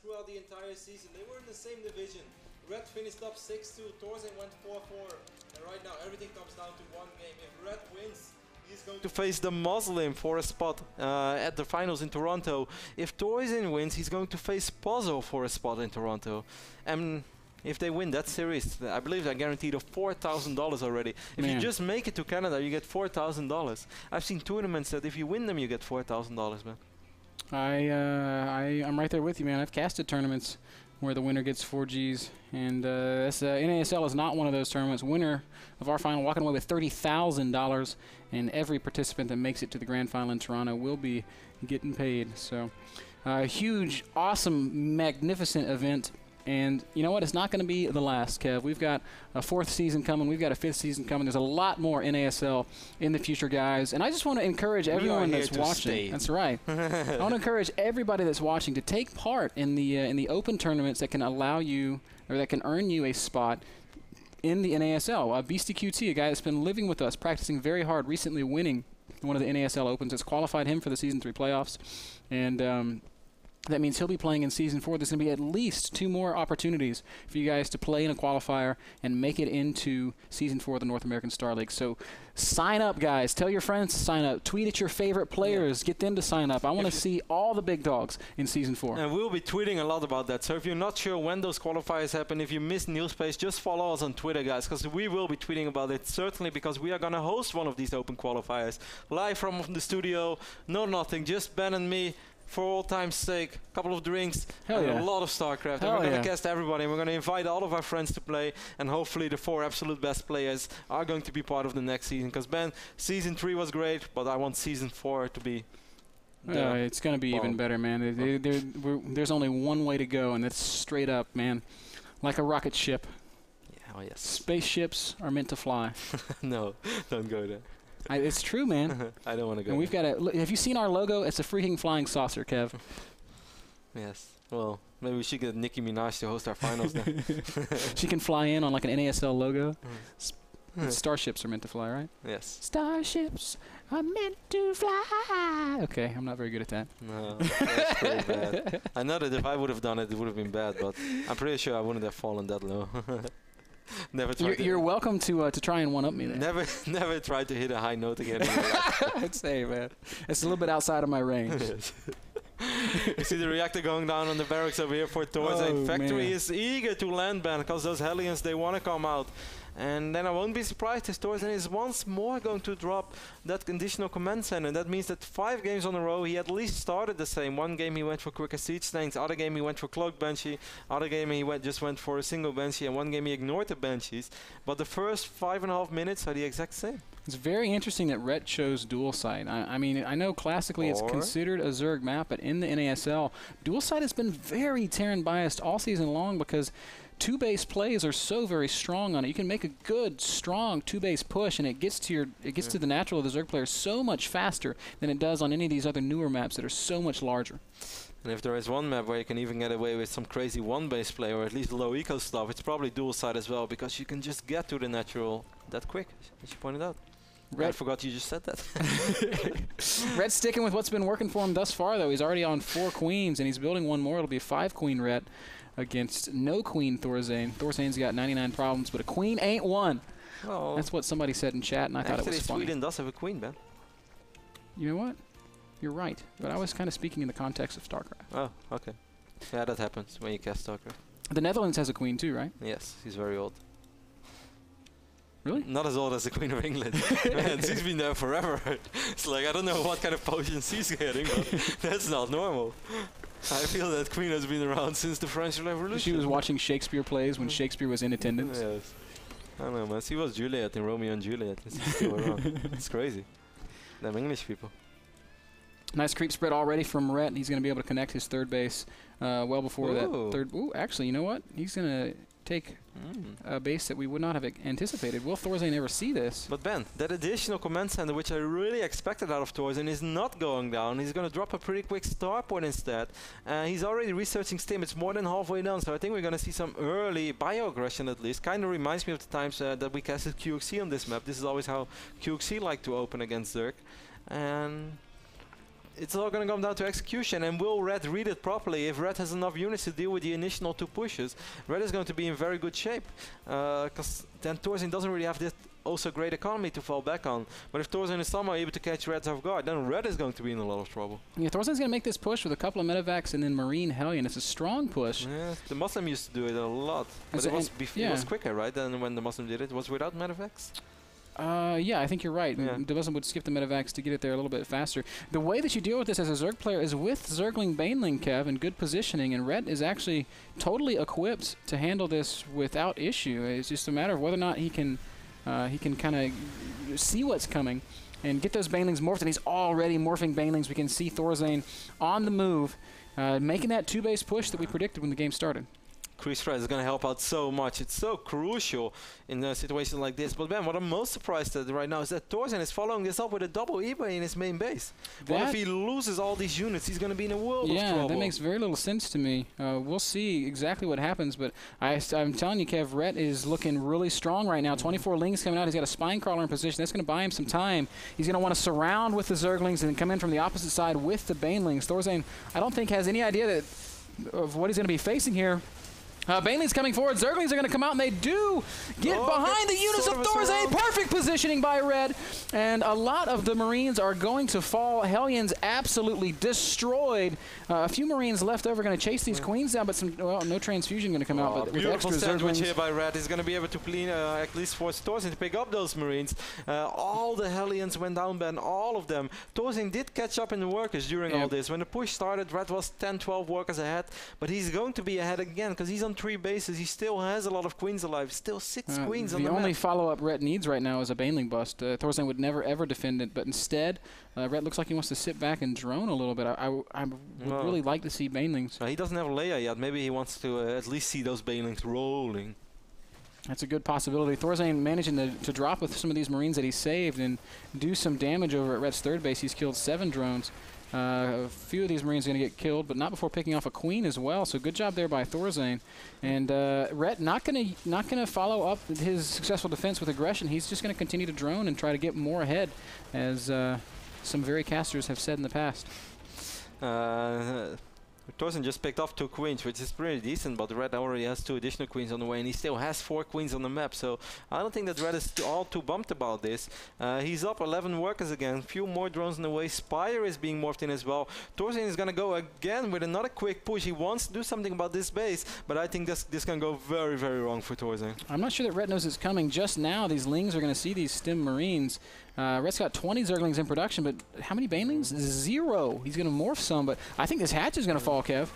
throughout the entire season. They were in the same division. Red finished up 6-2, ThorZaIN went 4-4, and right now everything comes down to one game. If Red wins, he's going to face the Muslim for a spot at the finals in Toronto. If ThorZaIN wins, he's going to face Pozzo for a spot in Toronto. And if they win that series, I believe they're guaranteed of $4,000 already. If you just make it to Canada, you get $4,000. I've seen tournaments that if you win them, you get $4,000, man. I'm right there with you, man. I've casted tournaments where the winner gets 4Gs, and NASL is not one of those tournaments. Winner of our final walking away with $30,000, and every participant that makes it to the grand final in Toronto will be getting paid. So, huge, awesome, magnificent event. And you know what? It's not going to be the last, Kev. We've got a 4th season coming. We've got a 5th season coming. There's a lot more NASL in the future, guys. And I just want to encourage everyone that's watching. That's right. I want to encourage everybody that's watching to take part in the open tournaments that can allow you, or that can earn you a spot in the NASL. Beastie QT, a guy that's been living with us, practicing very hard, recently winning one of the NASL Opens. It's qualified him for the Season 3 playoffs. And that means he'll be playing in Season 4. There's going to be at least 2 more opportunities for you guys to play in a qualifier and make it into Season 4 of the North American Star League. So sign up, guys. Tell your friends to sign up. Tweet at your favorite players. Get them to sign up. I want to see all the big dogs in Season 4. And we'll be tweeting a lot about that. So if you're not sure when those qualifiers happen, if you missed Newspace, just follow us on Twitter, guys, because we will be tweeting about it, certainly, because we are going to host one of these open qualifiers live from the studio. No nothing, just Ben and me. For all time's sake, a couple of drinks, and a lot of StarCraft. And we're going to cast everybody. And we're going to invite all of our friends to play. And hopefully the 4 absolute best players are going to be part of the next season. Because, Ben, Season 3 was great, but I want Season 4 to be... it's going to be even better, man. There's only one way to go, and that's straight up, man. Like a rocket ship. Yeah, oh yes. Spaceships are meant to fly. No, don't go there. It's true, man. I don't want to go. And we've got a. Have you seen our logo? It's a freaking flying saucer, Kev. Yes. Well, maybe we should get Nicki Minaj to host our finals then. She can fly in on like an NASL logo. Starships are meant to fly, right? Yes. Starships are meant to fly. Okay, I'm not very good at that. No, that's pretty bad. I know that if I would have done it, it would have been bad, but I'm pretty sure I wouldn't have fallen that low. Never tried. You're welcome to try and one-up me there. Never tried to hit a high note again. I'd say, man, it's a little bit outside of my range. You see the reactor going down on the barracks over here for ThorZaIN. Factory is eager to land ban because those Hellions, they want to come out. And then I won't be surprised if ThorZaIN is once more going to drop that conditional command center. That means that 5 games on a row he at least started the same. One game he went for quicker siege tanks, other game he went for cloak banshee, other game he just went for a single banshee, and one game he ignored the banshees. But the first 5.5 minutes are the exact same. It's very interesting that Rhett chose dual site. I mean, I know classically it's considered a Zerg map, but in the NASL, dual site has been very Terran biased all season long because 2-base plays are so very strong on it. You can make a good, strong 2-base push, and it gets to the natural of the Zerg player so much faster than it does on any of these other newer maps that are so much larger. And if there is one map where you can even get away with some crazy 1-base play or at least low eco stuff, it's probably dual side as well, because you can just get to the natural that quick, as you pointed out. I forgot you just said that. Red's sticking with what's been working for him thus far, though. He's already on 4 queens, and he's building one more. It'll be a 5-queen Red against no queen ThorZaIN. ThorZaIN's got 99 problems, but a queen ain't one. Oh. That's what somebody said in chat, and I thought it was funny. Sweden does have a queen, Ben. You know what? You're right, but I was kind of speaking in the context of StarCraft. Oh, okay. Yeah, that happens when you cast StarCraft. The Netherlands has a queen too, right? Yes, he's very old. Really? Not as old as the Queen of England. Man, she's been there forever. It's like, I don't know what kind of potions she's getting, but that's not normal. I feel that Queen has been around since the French Revolution. She was watching Shakespeare plays when Shakespeare was in attendance. Yes. I don't know, man. She was Juliet in Romeo and Juliet. She's still around. It's crazy. Them English people. Nice creep spread already from Rhett. He's going to be able to connect his 3rd base well before that 3rd. Ooh, actually, you know what? He's going to take a base that we would not have anticipated. Will ThorZaIN ever see this? But Ben, that additional command center, which I really expected out of ThorZaIN, is not going down. He's going to drop a pretty quick starport instead. He's already researching Stim. It's more than halfway done, so I think we're going to see some early bio-aggression at least. Kind of reminds me of the times that we casted QXC on this map. This is always how QXC like to open against Zerg. And it's all going to come down to execution, and will Red read it properly? If Red has enough units to deal with the initial 2 pushes, Red is going to be in very good shape, because then ThorZaIN doesn't really have this also great economy to fall back on. But if ThorZaIN is somehow able to catch Red's off guard, then Red is going to be in a lot of trouble. Yeah, ThorZaIN's going to make this push with a couple of Medivacs and then Marine Hellion. It's a strong push. Yeah, the Muslim used to do it a lot. But it was quicker, right, than when the Muslim did it. It was without Medivacs? Yeah, I think you're right. Yeah. The Muslim would skip the Medivacs to get it there a little bit faster. The way that you deal with this as a Zerg player is with Zergling Baneling, Kev, and good positioning, and Red is actually totally equipped to handle this without issue. It's just a matter of whether or not he can kind of see what's coming and get those Banelings morphed, and he's already morphing Banelings. We can see ThorZaIN on the move, making that 2-base push that we predicted when the game started. Increased threat is going to help out so much. It's so crucial in a situation like this. But Ben, what I'm most surprised at right now is that ThorZaIN is following this up with a double eBay in his main base. What if he loses all these units? He's going to be in a world of trouble. Yeah, that makes very little sense to me. We'll see exactly what happens, but I'm telling you, Kev, Ret is looking really strong right now. 24 Lings coming out. He's got a Spine Crawler in position. That's going to buy him some time. He's going to want to surround with the Zerglings and then come in from the opposite side with the Banelings. ThorZaIN, I don't think, has any idea of what he's going to be facing here. Baneling's coming forward. Zerglings are going to come out, and they do get behind the units of ThorZaIN. Perfect positioning by Red. And a lot of the Marines are going to fall. Hellions absolutely destroyed. A few Marines left over going to chase these Queens down, but no transfusion going to come out. But with extra sandwich Zerglings here by Red. He's going to be able to at least force ThorZaIN to pick up those Marines. All the Hellions went down, Ben, all of them. ThorZaIN did catch up in the workers during all this. When the push started, Red was 10, 12 workers ahead, but he's going to be ahead again because he's on 3 bases. He still has a lot of Queens alive. Still 6 Queens on the map. The only follow-up Ret needs right now is a Baneling bust. ThorZaIN would never, ever defend it, but instead, Ret looks like he wants to sit back and drone a little bit. I would really like to see Banelings. He doesn't have a Leia yet. Maybe he wants to at least see those Banelings rolling. That's a good possibility. ThorZaIN managing to drop with some of these Marines that he saved and do some damage over at Ret's 3rd base. He's killed 7 drones. A few of these Marines are going to get killed, but not before picking off a Queen as well. So good job there by ThorZaIN. And Ret not going to follow up his successful defense with aggression. He's just going to continue to drone and try to get more ahead, as some very casters have said in the past. ThorZaIN just picked off 2 Queens, which is pretty decent, but Red already has 2 additional Queens on the way, and he still has 4 Queens on the map, so I don't think that Red is all too bumped about this. He's up 11 workers again, a few more drones on the way. Spire is being morphed in as well. ThorZaIN is going to go again with another quick push. He wants to do something about this base, but I think this can go very, very wrong for ThorZaIN. I'm not sure that Red knows it's coming. Just now, these Lings are going to see these Stim Marines. Red's got 20 Zerglings in production, but how many Banelings? 0. He's going to morph some, but I think this hatch is going to fall, Kev.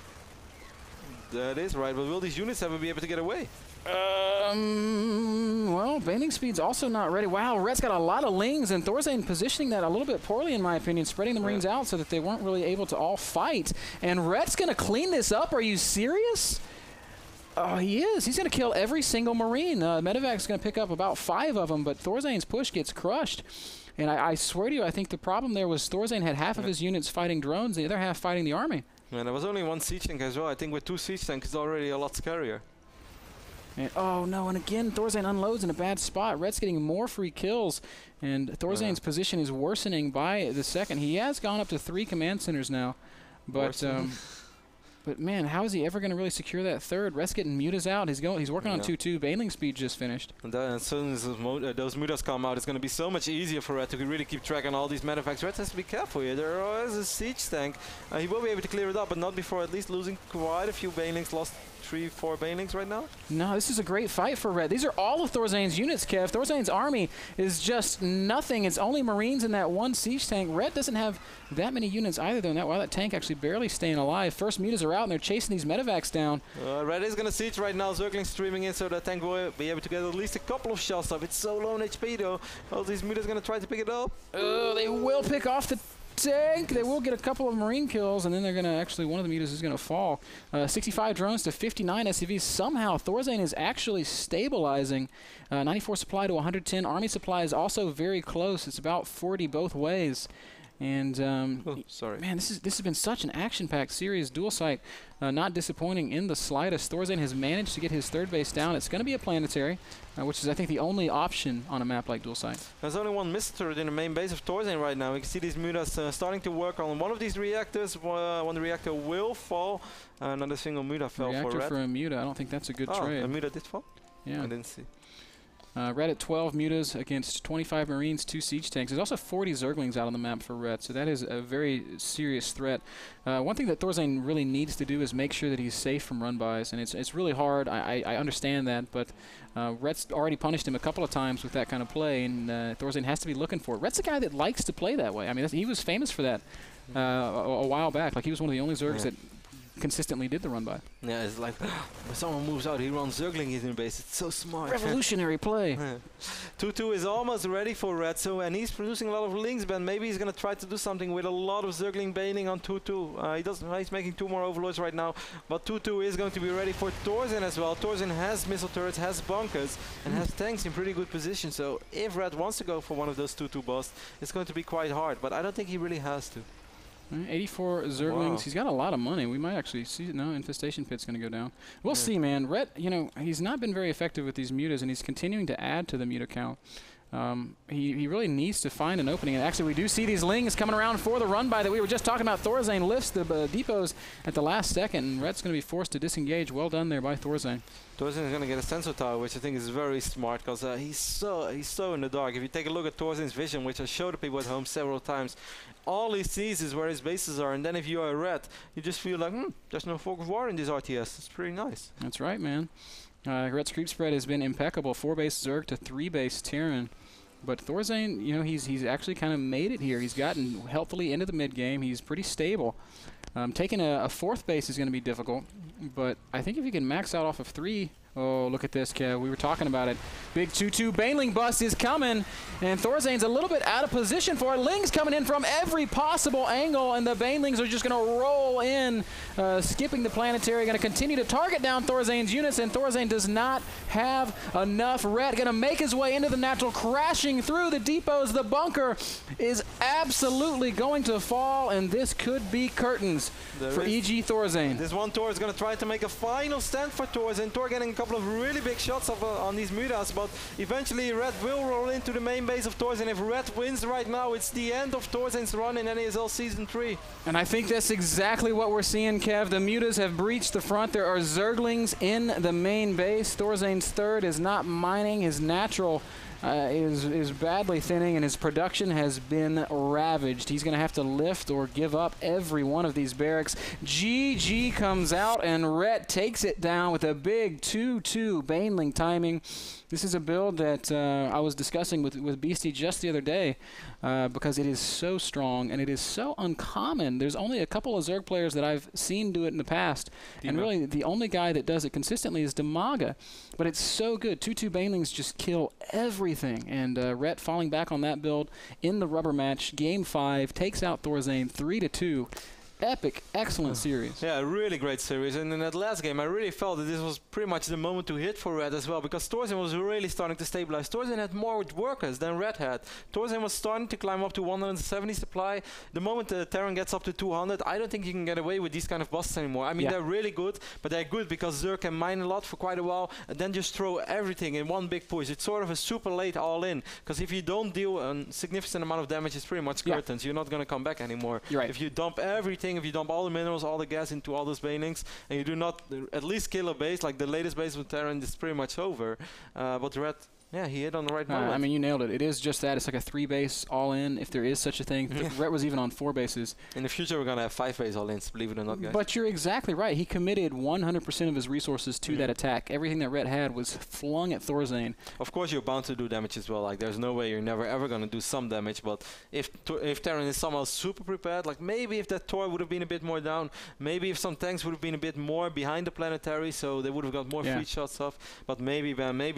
That is right, but will these units ever be able to get away? Well, Baneling speed's also not ready. Wow, Red's got a lot of Lings, and ThorZaIN positioning that a little bit poorly, in my opinion, spreading the Marines out so that they weren't really able to all fight. And Red's going to clean this up. Are you serious? Oh, he is. He's going to kill every single Marine. Medevac's going to pick up about 5 of them, but ThorZaIN's push gets crushed. And I swear to you, I think the problem there was ThorZaIN had half of his units fighting drones, the other half fighting the army. And there was only 1 siege tank as well. I think with 2 siege tanks, it's already a lot scarier. And, oh, no, and again, ThorZaIN unloads in a bad spot. Red's getting more free kills, and ThorZaIN's position is worsening by the second. He has gone up to 3 command centers now, but... But man, how is he ever going to really secure that 3rd? Red's getting mutas out. He's working on 2-2. Baneling speed just finished. And then as soon as those mutas come out, it's going to be so much easier for Red to really keep track on all these Medevac's. Red has to be careful here. There is a siege tank. He will be able to clear it up, but not before at least losing quite a few Banelings. Lost 3, 4 Banelings right now. No, this is a great fight for Red. These are all of ThorZaIN's units, Kev. ThorZaIN's army is just nothing. It's only Marines in that 1 siege tank. Red doesn't have that many units either, though. Wow, that tank actually barely staying alive. First mutas are out, and they're chasing these Medevacs down. Red is going to siege right now. Zerglings streaming in, so that tank will be able to get at least a couple of shots off. It's so low on HP, though. All these mutas going to try to pick it up. They will pick off the tank. They will get a couple of Marine kills, and then they're going to actually, one of the mutas is going to fall. 65 drones to 59 SCVs. Somehow, ThorZaIN is actually stabilizing. 94 supply to 110. Army supply is also very close. It's about 40 both ways. And sorry. man, this has been such an action-packed series. Dual Sight not disappointing in the slightest. ThorZaIN has managed to get his third base down. It's going to be a planetary, which is I think the only option on a map like Dual Sight. There's only one missile turret in the main base of ThorZaIN right now. You can see these mutas starting to work on one of these reactors. One reactor will fall. Not a single muta fell Reactor for red. for a muta. I don't think that's a good trade. A muta did fall? Yeah. I didn't see. Red at 12 mutas against 25 Marines, 2 siege tanks. There's also 40 Zerglings out on the map for Red, so that is a very serious threat. One thing that ThorZaIN really needs to do is make sure that he's safe from run-bys, and it's really hard. I understand that, but Red's already punished him a couple of times with that kind of play, and ThorZaIN has to be looking for it. Red's a guy that likes to play that way. I mean, he was famous for that a while back. Like, he was one of the only Zergs that consistently did the run-by. Yeah, it's like when someone moves out, he runs Zergling in the base. It's so smart. Revolutionary play. 2-2 is almost ready for Red, and he's producing a lot of links, but maybe he's going to try to do something with a lot of Zergling bailing on 2-2. He's making 2 more Overlords right now, but 2-2 is going to be ready for ThorZaIN as well. ThorZaIN has missile turrets, has bunkers, and has tanks in pretty good position, so if Red wants to go for one of those 2-2 busts, it's going to be quite hard, but I don't think he really has to. 84 Zerglings. Wow. He's got a lot of money. We might actually see it. No, Infestation Pit's going to go down. We'll see, man. Red, he's not been very effective with these mutas, and he's continuing to add to the muta count. He really needs to find an opening. And actually, we do see these lings coming around for the run-by that we were just talking about. ThorZaIN lifts the depots at the last second, and Red's going to be forced to disengage. Well done there by ThorZaIN. ThorZaIN is going to get a sensor tower, which I think is very smart, because he's so in the dark. If you take a look at ThorZaIN's vision, which I showed the people at home several times, all he sees is where his bases are, and then if you are Red, you just feel like, there's no fog of war in this RTS. It's pretty nice. That's right, man. Red's creep spread has been impeccable. 4-base Zerg to 3-base Terran. But ThorZaIN, he's actually kind of made it here. He's gotten healthily into the mid-game. He's pretty stable. Taking a 4th base is going to be difficult, but I think if you can max out off of 3... Oh, look at this, Kev. We were talking about it. Big 2-2 Baneling bust is coming, and ThorZaIN's a little bit out of position for it. Ling's coming in from every possible angle, and the Banelings are just going to roll in, skipping the planetary. Going to continue to target down ThorZaIN's units, and ThorZaIN does not have enough. Red going to make his way into the natural, crashing through the depots. The bunker is absolutely going to fall, and this could be curtains for EG ThorZaIN. This one Thor is going to try to make a final stand for ThorZaIN. Thor getting a couple of really big shots on these mutas, but eventually Red will roll into the main base of ThorZaIN. If Red wins right now, it's the end of ThorZaIN's run in NASL Season 3. And I think that's exactly what we're seeing, Kev. The mutas have breached the front. There are Zerglings in the main base. ThorZaIN's third is not mining. His natural is badly thinning, and his production has been ravaged. He's going to have to lift or give up every one of these barracks. GG comes out, and Red takes it down with a big 2-2 Baneling timing. This is a build that I was discussing with Beastie just the other day because it is so strong and it is so uncommon. There's only a couple of Zerg players that I've seen do it in the past, and really the only guy that does it consistently is Demaga. But it's so good. 2-2 Banelings just kill everything, and Rhett falling back on that build in the rubber match. Game 5 takes out ThorZaIN 3-2. Epic, excellent series. Yeah, a really great series. And in that last game, I really felt that this was pretty much the moment to hit for Red as well, because ThorZaIN was really starting to stabilize. ThorZaIN had more workers than Red had. ThorZaIN was starting to climb up to 170 supply. The moment the Terran gets up to 200, I don't think you can get away with these kind of busts anymore. I mean, they're really good, but they're good because Zerg can mine a lot for quite a while, and then just throw everything in one big push. It's sort of a super late all-in, because if you don't deal a significant amount of damage, it's pretty much curtains. You're not going to come back anymore. You're right. If you dump everything, if you dump all the minerals, all the gas into all those banelings, and you do not at least kill a base, like the latest base with Terran, is pretty much over. But Red, yeah, he hit on the right moment. I mean, you nailed it. It is just that. It's like a 3-base all-in, if there is such a thing. Red was even on 4 bases. In the future, we're going to have 5-base all-ins, believe it or not, guys. But you're exactly right. He committed 100% of his resources to that attack. Everything that Red had was flung at ThorZaIN. Of course, you're bound to do damage as well. Like, there's no way you're never ever going to do some damage. But if Terran is somehow super prepared, like maybe if that Thor would have been a bit more down, maybe if some tanks would have been a bit more behind the planetary, so they would have got more free shots off. But maybe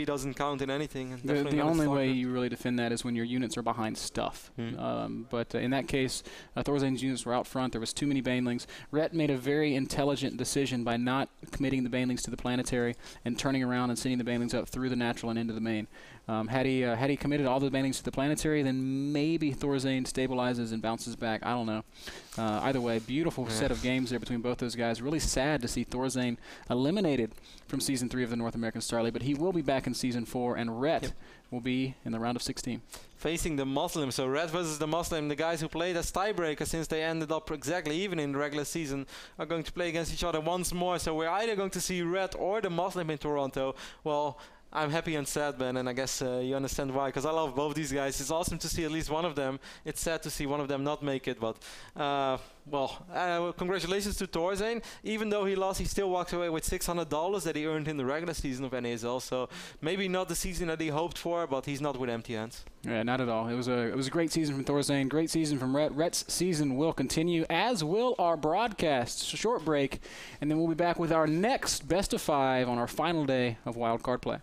doesn't count in anything. And the only way you really defend that is when your units are behind stuff. But in that case, ThorZaIN's units were out front. There was too many Banelings. Rhett made a very intelligent decision by not committing the Banelings to the planetary and turning around and sending the Banelings up through the natural and into the main. Had he committed all the bannings to the planetary, then maybe ThorZaIN stabilizes and bounces back. I don't know. Either way, beautiful set of games there between both those guys. Really sad to see ThorZaIN eliminated from Season 3 of the North American Star League, but he will be back in Season 4, and Rhett will be in the round of 16. Facing the Muslim, so Red versus the Muslim, the guys who played as tiebreaker since they ended up exactly even in the regular season are going to play against each other once more. So we're either going to see Red or the Muslim in Toronto. Well, I'm happy and sad, Ben, and I guess you understand why, because I love both these guys. It's awesome to see at least one of them. It's sad to see one of them not make it, but congratulations to ThorZaIN. Even though he lost, he still walks away with $600 that he earned in the regular season of NASL. So maybe not the season that he hoped for, but he's not with empty hands. Yeah, not at all. It was a great season from ThorZaIN, great season from Rhett. Rhett's season will continue, as will our broadcast. Short break, and then we'll be back with our next best of 5 on our final day of Wildcard Play.